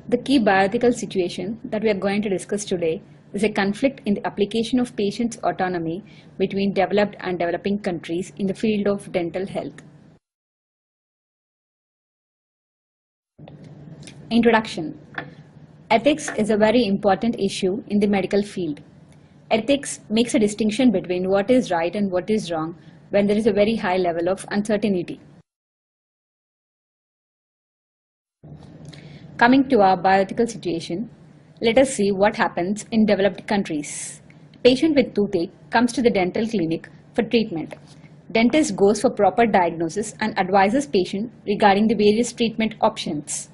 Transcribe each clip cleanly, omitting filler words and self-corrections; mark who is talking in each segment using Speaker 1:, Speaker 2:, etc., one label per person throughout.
Speaker 1: The key bioethical situation that we are going to discuss today is a conflict in the application of patients' autonomy between developed and developing countries in the field of dental health. Introduction. Ethics is a very important issue in the medical field. Ethics makes a distinction between what is right and what is wrong when there is a very high level of uncertainty. Coming to our bioethical situation, let us see what happens in developed countries. A patient with toothache comes to the dental clinic for treatment. Dentist goes for proper diagnosis and advises patient regarding the various treatment options.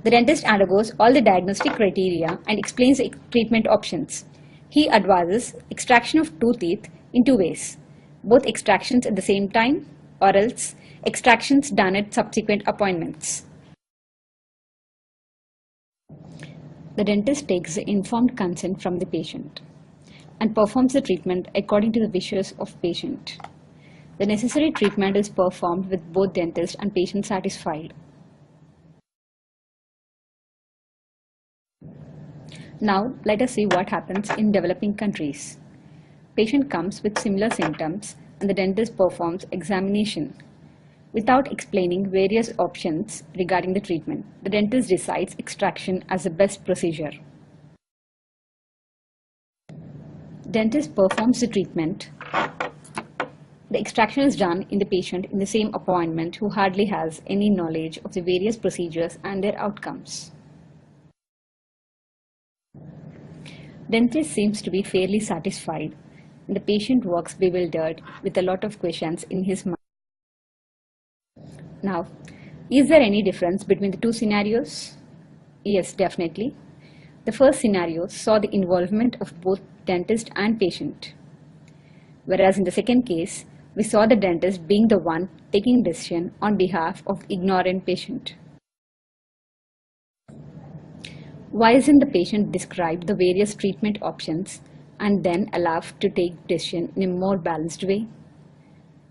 Speaker 1: The dentist undergoes all the diagnostic criteria and explains the treatment options. He advises extraction of tooth teeth in two ways, both extractions at the same time or else extractions done at subsequent appointments. The dentist takes the informed consent from the patient and performs the treatment according to the wishes of patient. The necessary treatment is performed with both dentist and patient satisfied. Now let us see what happens in developing countries. Patient comes with similar symptoms and the dentist performs examination. Without explaining various options regarding the treatment, the dentist decides extraction as the best procedure. Dentist performs the treatment. The extraction is done in the patient in the same appointment who hardly has any knowledge of the various procedures and their outcomes. Dentist seems to be fairly satisfied and the patient walks bewildered with a lot of questions in his mind. Now, is there any difference between the two scenarios? Yes, definitely. The first scenario saw the involvement of both dentist and patient, whereas in the second case, we saw the dentist being the one taking decision on behalf of ignorant patient. Why isn't the patient described the various treatment options and then allowed to take decision in a more balanced way?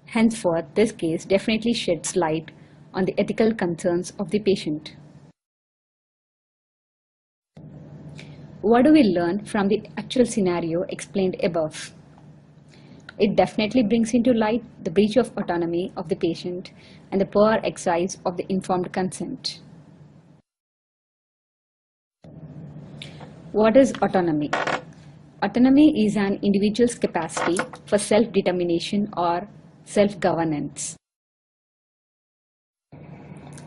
Speaker 1: Henceforth, this case definitely sheds light on the ethical concerns of the patient. What do we learn from the actual scenario explained above? It definitely brings into light the breach of autonomy of the patient and the poor exercise of the informed consent. What is autonomy? Autonomy is an individual's capacity for self-determination or self-governance.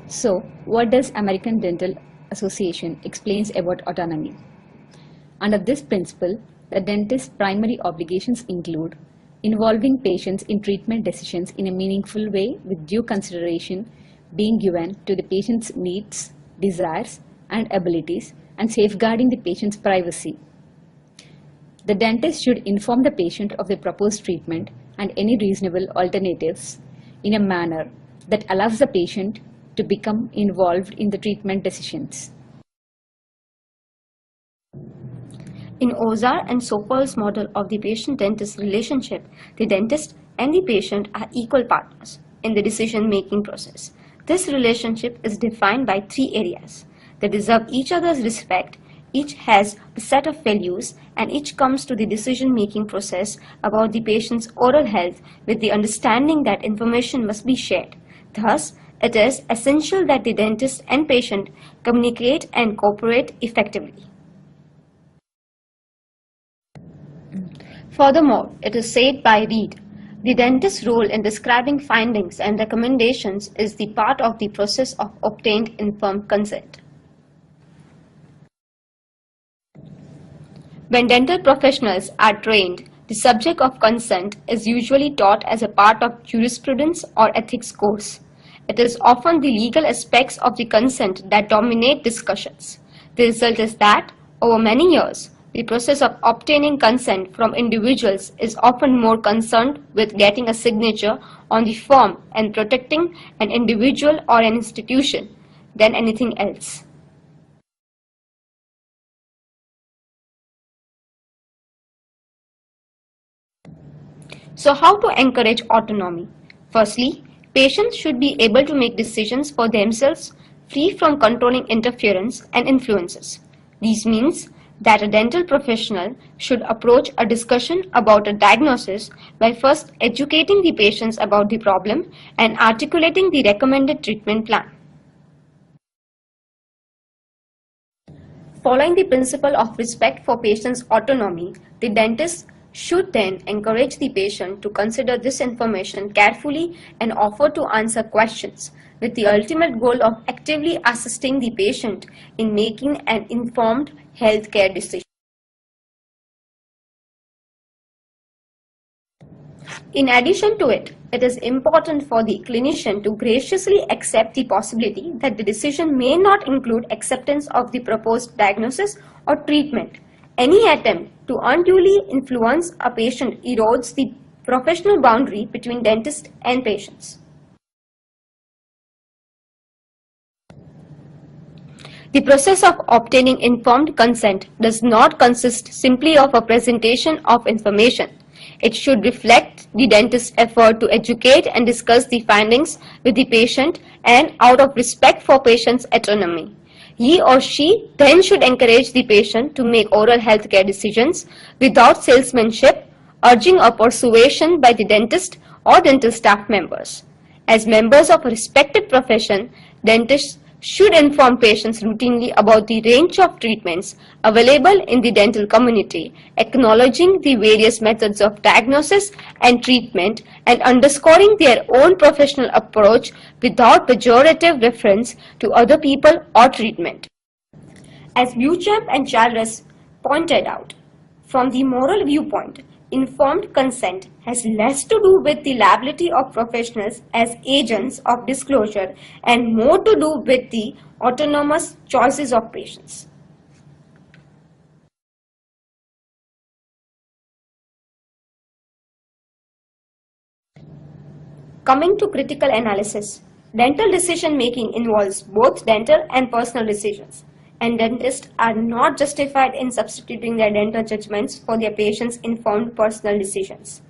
Speaker 1: So, what does American Dental Association explains about autonomy? Under this principle, the dentist's primary obligations include involving patients in treatment decisions in a meaningful way with due consideration being given to the patient's needs, desires, and abilities, and safeguarding the patient's privacy. The dentist should inform the patient of the proposed treatment and any reasonable alternatives in a manner that allows the patient to become involved in the treatment decisions.
Speaker 2: In Ozar and Sokol's model of the patient-dentist relationship, the dentist and the patient are equal partners in the decision-making process. This relationship is defined by three areas. They deserve each other's respect, each has a set of values, and each comes to the decision-making process about the patient's oral health with the understanding that information must be shared. Thus, it is essential that the dentist and patient communicate and cooperate effectively. Furthermore, it is said by Reed, the dentist's role in describing findings and recommendations is the part of the process of obtained informed consent. When dental professionals are trained, the subject of consent is usually taught as a part of jurisprudence or ethics course. It is often the legal aspects of the consent that dominate discussions. The result is that, over many years, the process of obtaining consent from individuals is often more concerned with getting a signature on the form and protecting an individual or an institution than anything else. So how to encourage autonomy? Firstly, Patients should be able to make decisions for themselves, free from controlling interference and influences. This means that a dental professional should approach a discussion about a diagnosis by first educating the patients about the problem and articulating the recommended treatment plan. Following the principle of respect for patients' autonomy, the dentist should then encourage the patient to consider this information carefully and offer to answer questions, with the ultimate goal of actively assisting the patient in making an informed healthcare decision. In addition to it, it is important for the clinician to graciously accept the possibility that the decision may not include acceptance of the proposed diagnosis or treatment. Any attempt to unduly influence a patient erodes the professional boundary between dentist and patients. The process of obtaining informed consent does not consist simply of a presentation of information. It should reflect the dentist's effort to educate and discuss the findings with the patient, and out of respect for patient's autonomy, he or she then should encourage the patient to make oral healthcare decisions without salesmanship, urging or persuasion by the dentist or dental staff members. As members of a respected profession, dentists should inform patients routinely about the range of treatments available in the dental community, acknowledging the various methods of diagnosis and treatment and underscoring their own professional approach without pejorative reference to other people or treatment. As Beauchamp and Childress pointed out, from the moral viewpoint, informed consent has less to do with the liability of professionals as agents of disclosure and more to do with the autonomous choices of patients. Coming to critical analysis, dental decision making involves both dental and personal decisions, and dentists are not justified in substituting their dental judgments for their patients' informed personal decisions.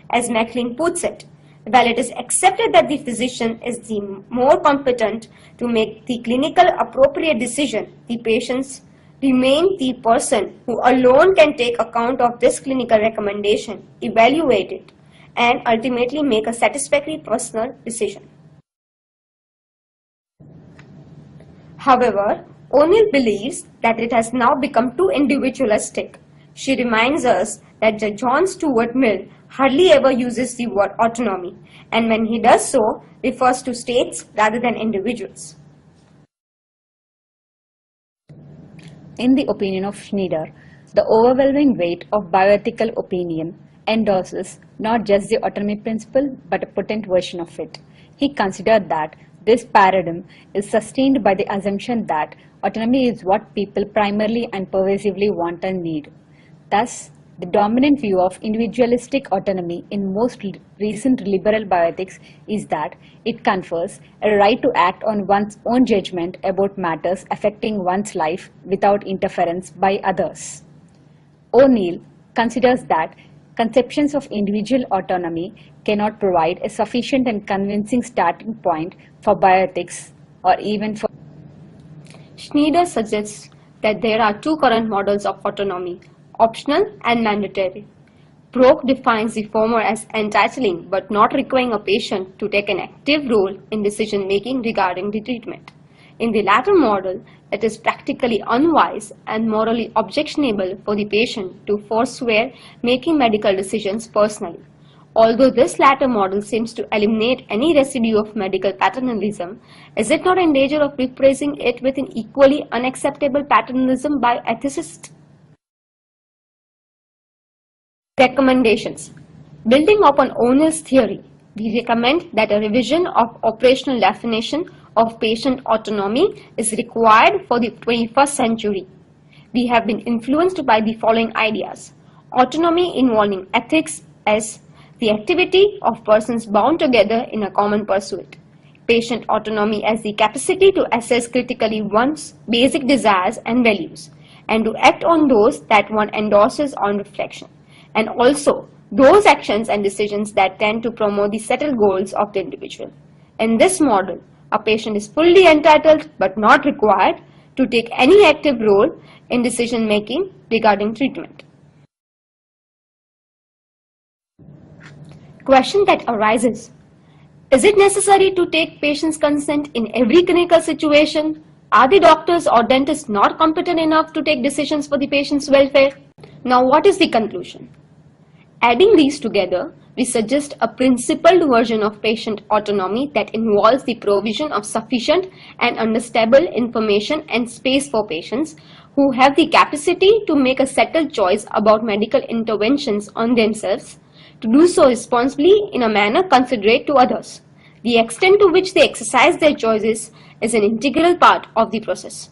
Speaker 2: As Maclean puts it, while it is accepted that the physician is the more competent to make the clinical appropriate decision, the patients remain the person who alone can take account of this clinical recommendation, evaluate it, and ultimately make a satisfactory personal decision. However, O'Neill believes that it has now become too individualistic. She reminds us that John Stuart Mill hardly ever uses the word autonomy, and when he does so, refers to states rather than individuals.
Speaker 1: In the opinion of Schneider, the overwhelming weight of bioethical opinion endorses not just the autonomy principle but a potent version of it. He considered that this paradigm is sustained by the assumption that autonomy is what people primarily and pervasively want and need. Thus, the dominant view of individualistic autonomy in most recent liberal bioethics is that it confers a right to act on one's own judgment about matters affecting one's life without interference by others. O'Neill considers that conceptions of individual autonomy cannot provide a sufficient and convincing starting point for bioethics or even for.
Speaker 2: Schneider suggests that there are two current models of autonomy, optional and mandatory. Brock defines the former as entitling but not requiring a patient to take an active role in decision making regarding the treatment. In the latter model, it is practically unwise and morally objectionable for the patient to forswear making medical decisions personally. Although this latter model seems to eliminate any residue of medical paternalism, is it not in danger of replacing it with an equally unacceptable paternalism by ethicists? Recommendations. Building upon O'Neill's theory, we recommend that a revision of operational definition of patient autonomy is required for the 21st century. We have been influenced by the following ideas. Autonomy involving ethics as the activity of persons bound together in a common pursuit. Patient autonomy as the capacity to assess critically one's basic desires and values, and to act on those that one endorses on reflection, and also those actions and decisions that tend to promote the settled goals of the individual. In this model, a patient is fully entitled but not required to take any active role in decision making regarding treatment. Question that arises: is it necessary to take patient's consent in every clinical situation? Are the doctors or dentists not competent enough to take decisions for the patient's welfare? Now, what is the conclusion? Adding these together, we suggest a principled version of patient autonomy that involves the provision of sufficient and understandable information and space for patients who have the capacity to make a settled choice about medical interventions on themselves, to do so responsibly in a manner considerate to others. The extent to which they exercise their choices is an integral part of the process.